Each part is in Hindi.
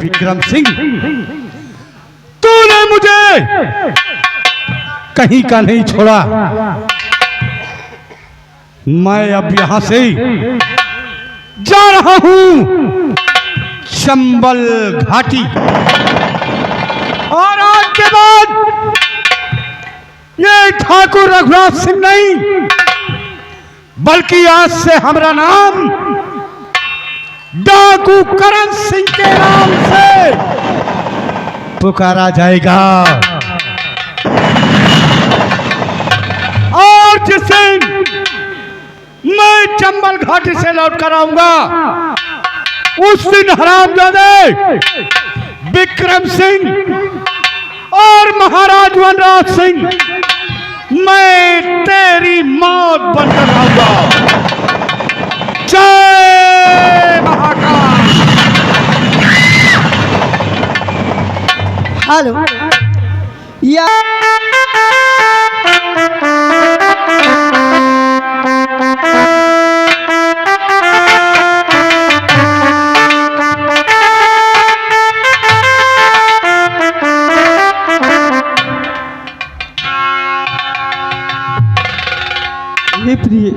विक्रम सिंह, तूने मुझे कहीं का नहीं छोड़ा। मैं अब यहां से जा रहा हूं चंबल घाटी, और आज के बाद ये ठाकुर रघुनाथ सिंह नहीं, बल्कि आज से हमारा नाम डाकू करण सिंह के नाम से पुकारा जाएगा। और जिस दिन मैं चंबल घाटी से लौट कर आऊंगा, उस दिन हरामजादे विक्रम सिंह और महाराज वनराज सिंह, मैं तेरी मौत बनकर आऊंगा। जय महाकाल। हेलो या प्रिय,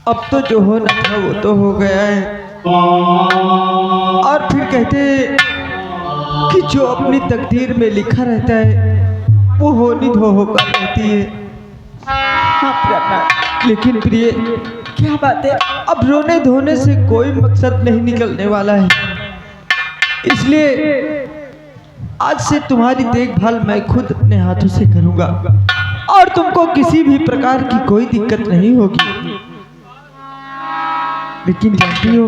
अब तो जो होना था वो तो हो गया है, और फिर कहते कि जो अपनी तकदीर में लिखा रहता है वो होनी होकर रहती है। हाँ, लेकिन प्रिय क्या बात है, अब रोने धोने से कोई मकसद नहीं निकलने वाला है, इसलिए आज से तुम्हारी देखभाल मैं खुद अपने हाथों से करूंगा और तुमको किसी भी प्रकार की कोई दिक्कत नहीं होगी। लेकिन जानती हो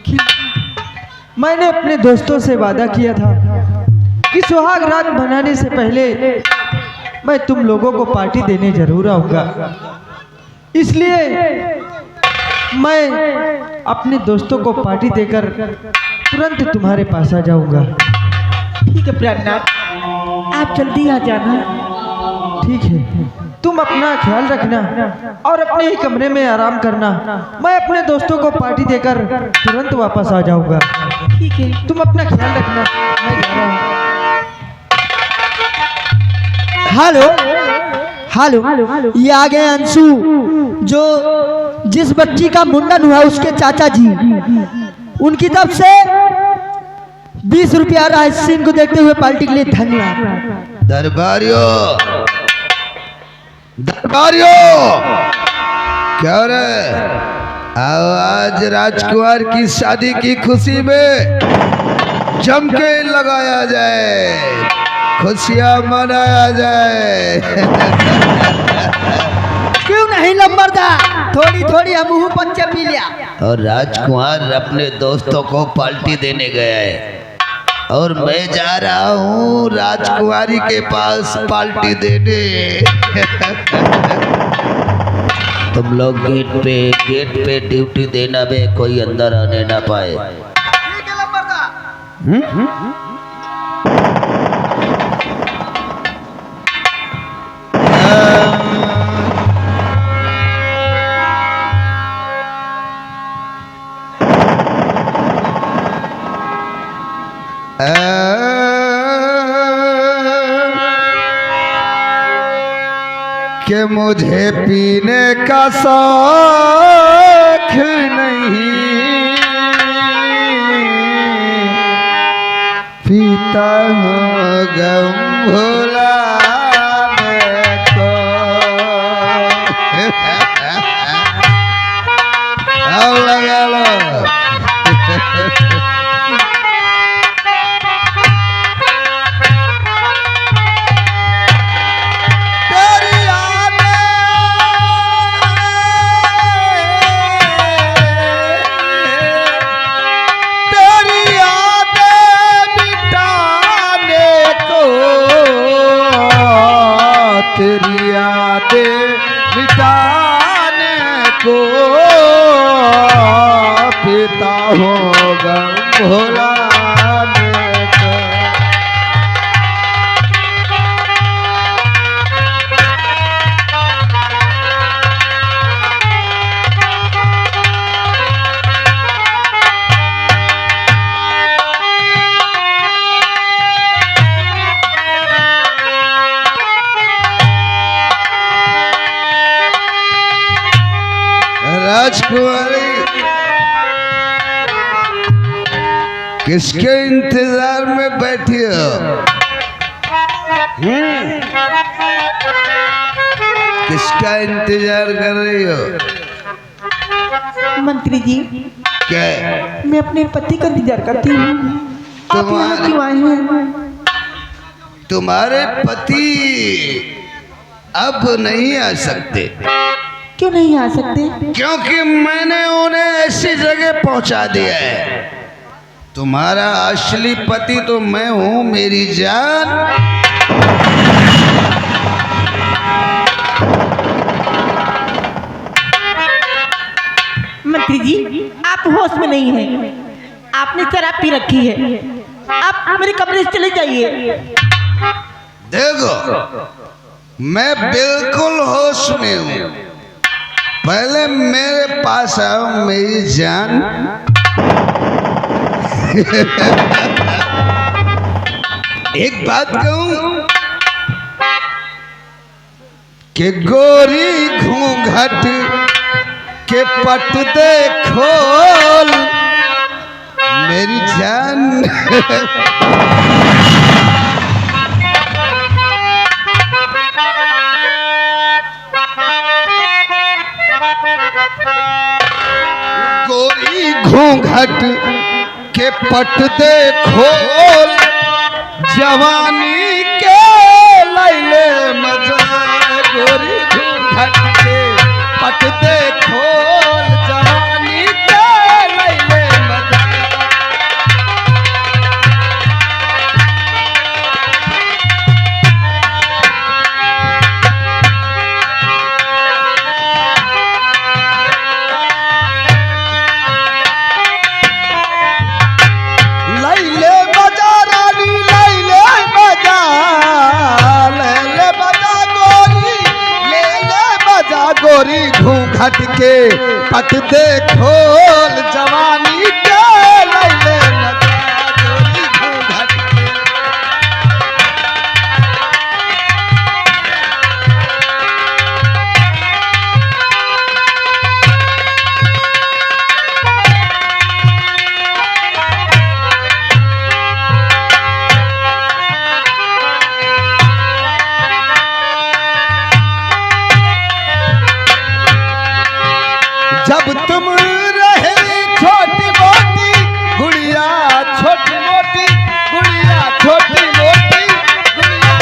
कि मैंने अपने दोस्तों से वादा किया था कि सुहाग रात मनाने से पहले मैं तुम लोगों को पार्टी देने जरूर आऊंगा, इसलिए मैं अपने दोस्तों को पार्टी देकर तुरंत तुम्हारे पास आ जाऊंगा। ठीक है प्राणनाथ, आप जल्दी आ जाना। ठीक है, तुम अपना ख्याल रखना और अपने ही कमरे में आराम करना। मैं अपने दोस्तों को पार्टी देकर तुरंत वापस आ जाऊंगा। ठीक है, तुम अपना ख्याल रखना, मैं जा रहा हूं। हेलो, ये आ गए अंशु, जो जिस बच्ची का मुंडन हुआ उसके चाचा जी, उनकी तरफ से 20 रुपया रहा। इस सीन को देखते हुए पार्टी के लिए धन्यवाद। दरबारियों, क्या रे, आज राजकुमार की शादी की खुशी में जम के लगाया जाए, खुशियां मनाया जाए। क्यों नहीं लंबरदा, थोड़ी थोड़ी हम बच्चे पी लिया। और राजकुमार अपने दोस्तों को पार्टी देने गया है, और मैं जा रहा हूँ राजकुमारी के पास पार्टी देने। तुम लोग गेट पे ड्यूटी देना में कोई अंदर आने ना पाए। कि मुझे पीने का शौक नहीं, पीता हूँ गम भुलाने को। आओ लगा लो। तेरी यादें मिटाने को पीता हूँ गम भुलाने को। राजकुमारी, किसके इंतजार में बैठी हो? किसका इंतजार कर रही हो? मंत्री जी, क्या? मैं अपने पति का इंतजार करती हूँ। आप यहाँ क्यों आए हैं? तुम्हारे पति अब नहीं आ सकते। क्यों नहीं आ सकते? क्योंकि मैंने उन्हें ऐसी जगह पहुंचा दिया है। तुम्हारा असली पति तो मैं हूं मेरी जान। मंत्री जी, आप होश में नहीं हैं। आपने शराब पी रखी है। आप मेरे कमरे से चले जाइए। देखो, मैं बिल्कुल होश में हूं। पहले मेरे पास आओ मेरी जान। एक बात कहूं कि गोरी घूंघट के पट दे खोल मेरी जान। गोरी घूंघट के पट दे खोल जवानी के लैले मजा। गोरी घूंघट के पट दे खोल जवानी के लैले मजा। गोरी घूंघट के पट दे खोल जवानी के लैले मजा। गोरी घूंघट के जब तुम रहे छोटी मोटी गुड़िया, छोटी मोटी गुड़िया, छोटी मोटी गुड़िया।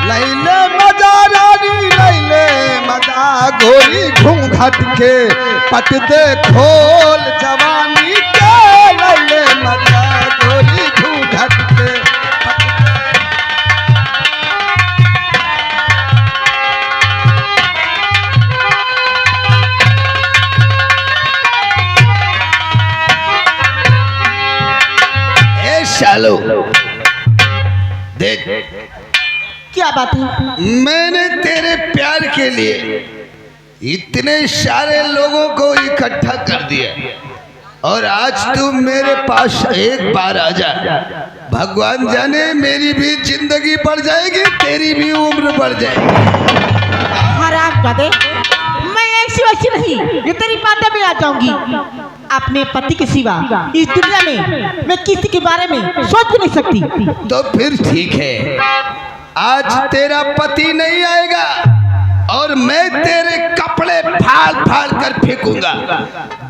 लैले मजा रानी लैले मजा। गोरी घूंघट के पट दे खोल जवानी के लैले मजा। गोरी घूंघट के चालो देख। क्या बात है? मैंने तेरे प्यार के लिए इतने सारे लोगों को इकट्ठा कर दिया और आज तू मेरे पास एक बार आ जा। भगवान जाने मेरी भी जिंदगी बढ़ जाएगी, तेरी भी उम्र बढ़ जाएगी। हरामजादे, मैं ऐसी वैसी नहीं जो तेरी बातों में आ जाऊंगी। अपने पति के सिवा इस दुनिया में मैं किसी के बारे में सोच भी नहीं सकती। तो फिर ठीक है, आज तेरा पति नहीं आएगा और मैं तेरे कपड़े फाड़ फाड़ कर फेंकूंगा।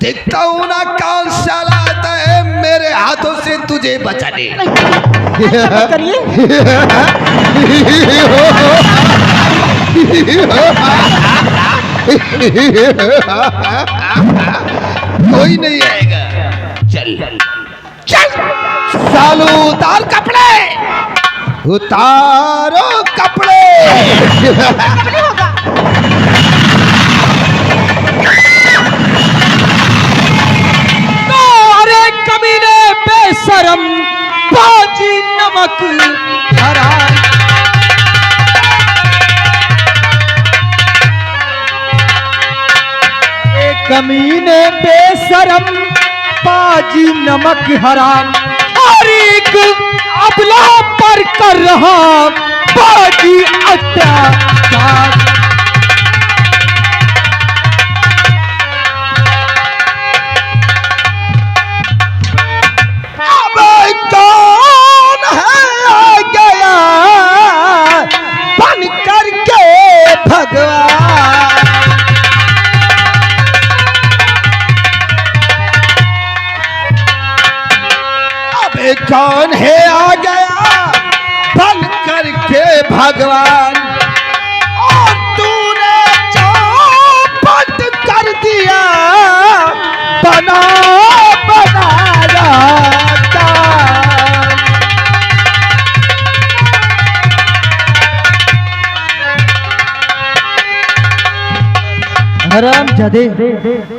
देखता हूं ना कौन साला आता है मेरे हाथों से तुझे बचाने। ऐसा मत करिए। कोई नहीं आएगा। चल चल सालू, उतार कपड़े, उतारो कपड़े। तो अरे कमीने बेशरम बाजी नमक हरा। कमीने बेशरम बाजी नमक हराम। और एक अबला पर कर रहा बाजी अत्याचार। अब कौन है आ गया बन करके भगवान। अब कौन है आ गया बन करके भगवान। और तूने चौपट कर दिया बना बनाया जान। हरामजादे,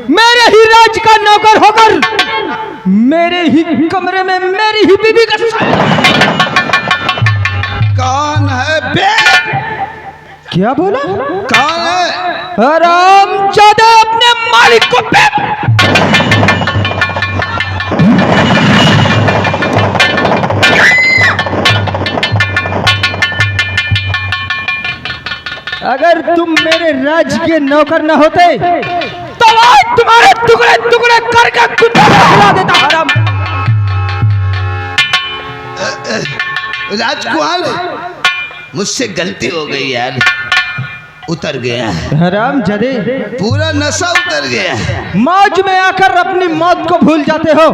मेरे ही राज का नौकर होकर मेरे ही कमरे में मेरी ही बीवी का कौन है बे? क्या बोला? कौन है? हरामजादे, अपने मालिक को बे। अगर तुम मेरे राज के नौकर न होते तो आज तुम्हारे टुकड़े टुकड़े करके कुत्ते को खिला देता। हराम राजकुमार, मुझसे गलती हो गई यार, उतर गया, हरामजादे, पूरा नशा उतर गया। मौज में आकर अपनी मौत को भूल जाते हो।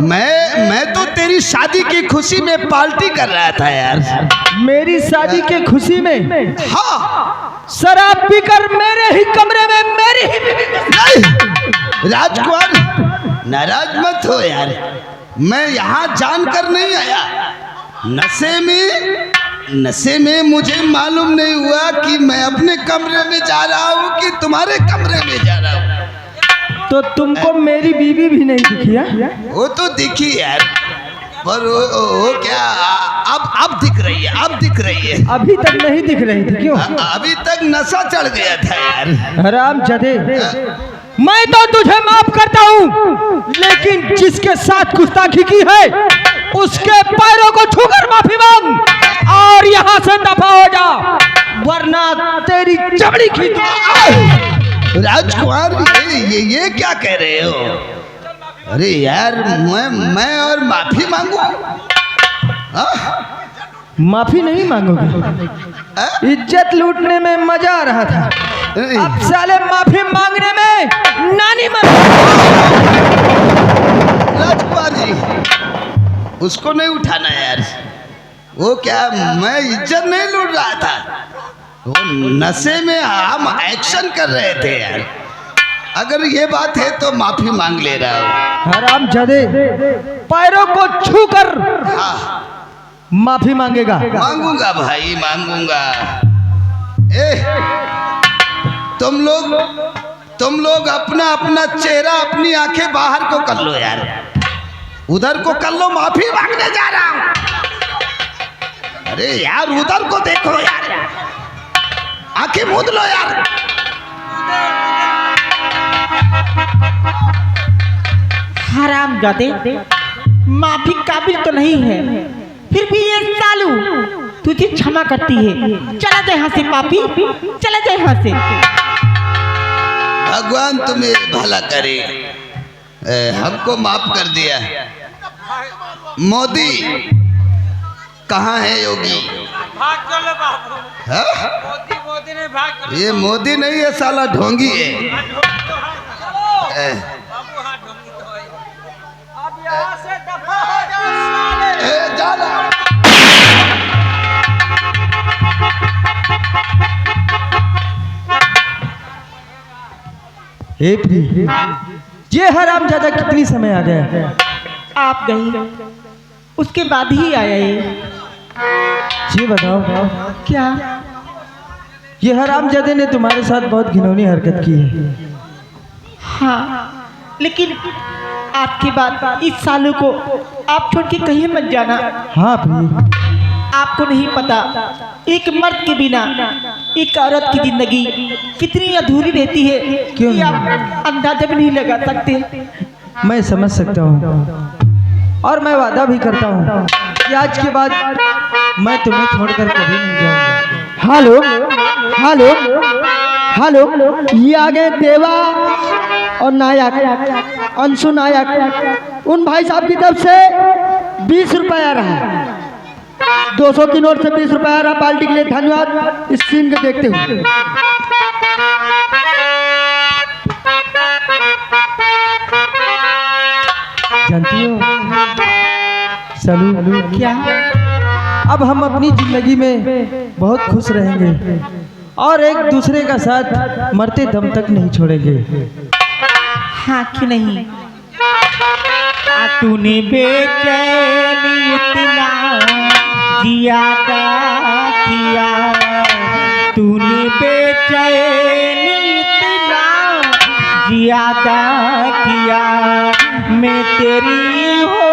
मैं तो तेरी शादी की खुशी में पार्टी कर रहा था यार। मेरी शादी के खुशी में हाँ, शराब पीकर मेरे ही कमरे में मेरी ही बीवी नहीं। राजकुमार, नाराज मत हो यार, मैं यहाँ जानकर नहीं आया। नशे में मुझे मालूम नहीं हुआ कि मैं अपने कमरे में जा रहा हूँ कि तुम्हारे कमरे में जा रहा हूँ। तो तुमको मेरी बीवी भी नहीं दिखी है? वो तो दिखी यार, पर वो क्या अब दिख रही है, अब दिख रही है। अभी तक नहीं दिख रही थी क्यों? अभी तक नशा चढ़ गया था यार। हरामजादे, मैं तो तुझे माफ करता हूँ, लेकिन जिसके साथ गुस्ताखी की है उसके पैरों को छूकर माफी मांग और यहाँ से दफा हो जा, वरना तेरी चमड़ी खींच। राजकुमार, ये क्या कह रहे हो? अरे यार, मैं और माफी मांगू? माफी नहीं मांगोगे? इज्जत लूटने में मजा आ रहा था, अब साले माफी मांगने में नानी मांग। राजकुमार जी, उसको नहीं उठाना यार। वो क्या, मैं इज्जत नहीं लूट रहा था, वो नशे में हम एक्शन कर रहे थे यार। अगर ये बात है तो माफी मांग ले रहा हूँ। हरामजादे, पैरों को छूकर हाँ, माफी मांगेगा? मांगूंगा भाई, मांगूंगा। तुम लोग अपना अपना चेहरा, अपनी आंखें बाहर को कर लो यार, उधर को कर लो, माफी मांगने जा रहा हूं। अरे यार, उधर को देखो यार, आंखें मूंद लो यार। हरामजादे, माफी काबिल तो नहीं है, फिर भी ये सालू तुझे क्षमा करती है। चला जाए यहाँ से पापी, चला जाए यहाँ से। भगवान तुम्हें भला करे, हमको माफ कर दिया। मोदी कहाँ है? योगी भाग चलो बाबू। हाँ? मोदी ने भाग चलो। ये मोदी नहीं है, साला ढोंगी है। बाबू हाँ, ढोंगी तो है। अब यहाँ से दफा हो जाओ साले। जाला। ये हरामजादा कितनी समय आ गया? आप गई, उसके बाद ही आया ये। जी बताओ, क्या? ये हरामजादे ने तुम्हारे साथ बहुत घिनौनी हरकत की है। हाँ, लेकिन आपके बाद इस सालू को आप छोड़ के कहीं मत जाना। हाँ प्रिय, आपको नहीं पता, एक मर्द के बिना एक औरत की जिंदगी कितनी अधूरी रहती है। क्यों ये नहीं? आप अंदाजा भी नहीं लगा सकते। मैं समझ सकता हूँ और मैं वादा भी करता हूँ कि आज के बाद मैं तुम्हें छोड़कर कभी नहीं जाऊंगा। हेलो हेलो हेलो, ये आ गए देवा और नायक, अंशु नायक। उन भाई साहब की तरफ से 20 रुपये आ रहा है, 200 की नोट से 20 रुपये आ रहा। पार्टी के लिए धन्यवाद। इस सीन को देखते हुए जानती हो सलू, क्या? अब हम अपनी जिंदगी में बहुत खुश रहेंगे और एक दूसरे का साथ मरते दम तक नहीं छोड़ेंगे। हाँ क्यों नहीं। तूने बेचैनी इतना ज्यादा किया, तूने बेचैनी इतना ज्यादा किया, मैं तेरी हो